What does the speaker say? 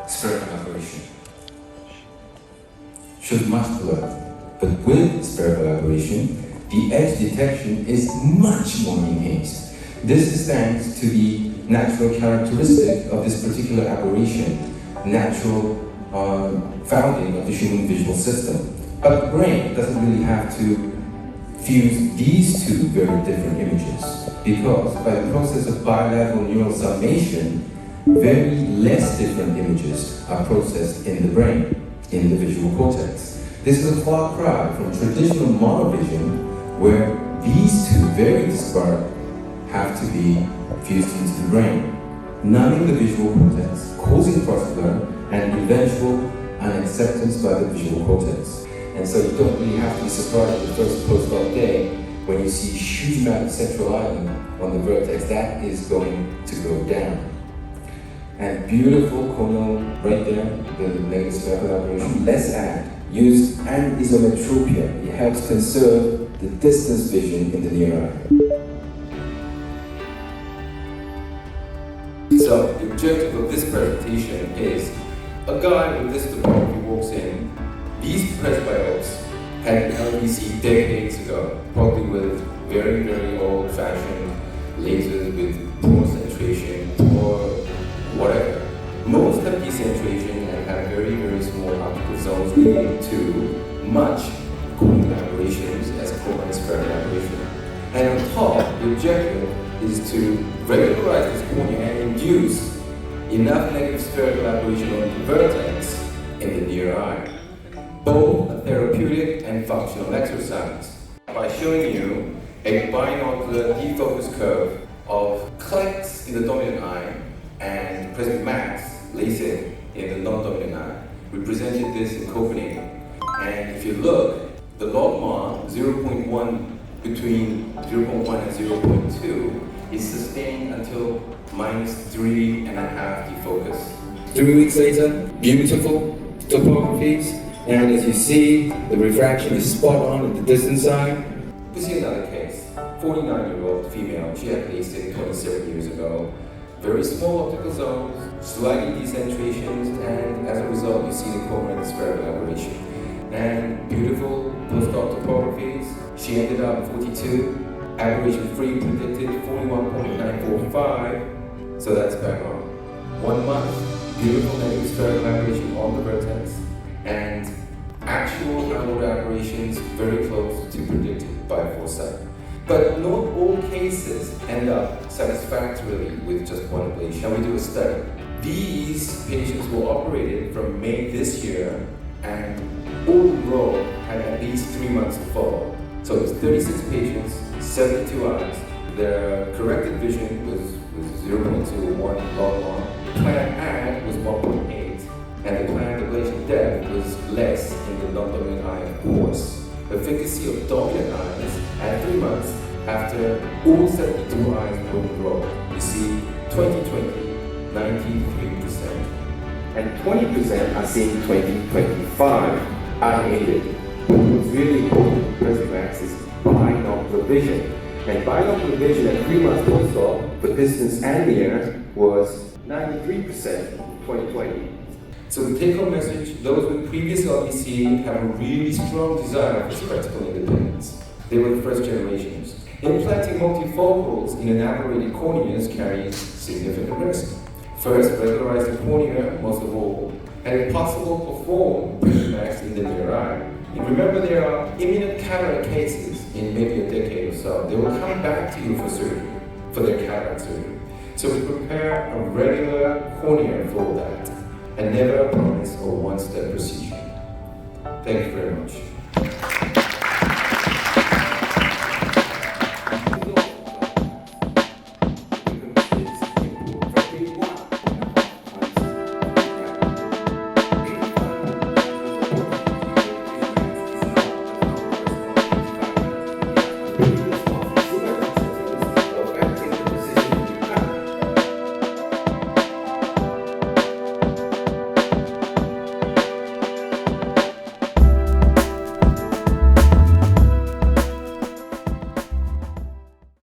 spherical aberration should much blur. But with spherical aberration, the edge detection is much more enhanced. This is thanks to the natural characteristic of this particular aberration, natural founding of the human visual system. But the brain doesn't really have to fuse these two very different images, because by the process of bilateral neural summation, very less different images are processed in the brain, in the visual cortex. This is a far cry from traditional monovision, where these two very disparate have to be fused into the brain, numbing the visual cortex, causing cross-blur and eventual unacceptance by the visual cortex. And so you don't really have to be surprised the first post-op day when you see a huge amount of central island on the vertex. That is going to go down. And beautiful corneal right there, the negative spherical aberration, less add, used and isometropia. It helps conserve the distance vision in the near eye. So the objective of this presentation is a guy with this deformity walks in. These presbyopes had LVC decades ago, probably with very, very old-fashioned lasers with poor centration, poor whatever. Most have decentration and have very, very small optical zones leading to much corneal aberrations as corneal spherical aberration. And on top, the objective is to regularize this cornea and induce enough negative spherical aberration on the vertex in the near eye. Both a therapeutic and functional exercise by showing you a binocular defocus curve of clicks in the dominant eye and PresbyMAX Laser in the non-dominant eye. We presented this in Copenhagen, and if you look, the logma 0.1 between 0.1 and 0.2 is sustained until -3.5 defocus. 3 weeks later, beautiful topographies. And as you see, the refraction is spot on at the distance eye. We see another case, 49-year-old female, she had LASIK 27 years ago. Very small optical zones, slightly decentrations, and as a result, you see the corneal spherical aberration. And beautiful post-op topographies. She ended up 42, aberration-free predicted 41.945, so that's bang on. 1 month, beautiful negative spherical aberration on the vertex. And actual downward aberrations very close to predicted by foresight. But not all cases end up satisfactorily with just one ablation. And we do a study. These patients were operated from May this year, and all enrolled had at least 3 months of follow-up. So it was 36 patients, 72 eyes. Their corrected vision was 0.01 log-on. Planned add was 1.8. And the planned ablation depth was less in the non-dominant eye, of course. Efficacy of dominant eyes at 3 months after all 72 eyes were enrolled. You see, 2020, 93%. And 20% are seeing 2025 unaided. What's really important in PresbyMAX is binocular vision. And binocular vision at 3 months post-op for distance and near was 93% in 2020. So the take-home message, those with previous LVC have a really strong desire for spectacle independence. They were the first generations. Implanting multifocals in an aberrated corneas carries significant risk. First, regularize the cornea, most of all, and if possible, perform PresbyMAX in the near eye. And remember, there are imminent cataract cases in maybe a decade or so. They will come back to you for surgery, for their cataract surgery. So we prepare a regular cornea for that, and never promise a one-step procedure. Thank you very much.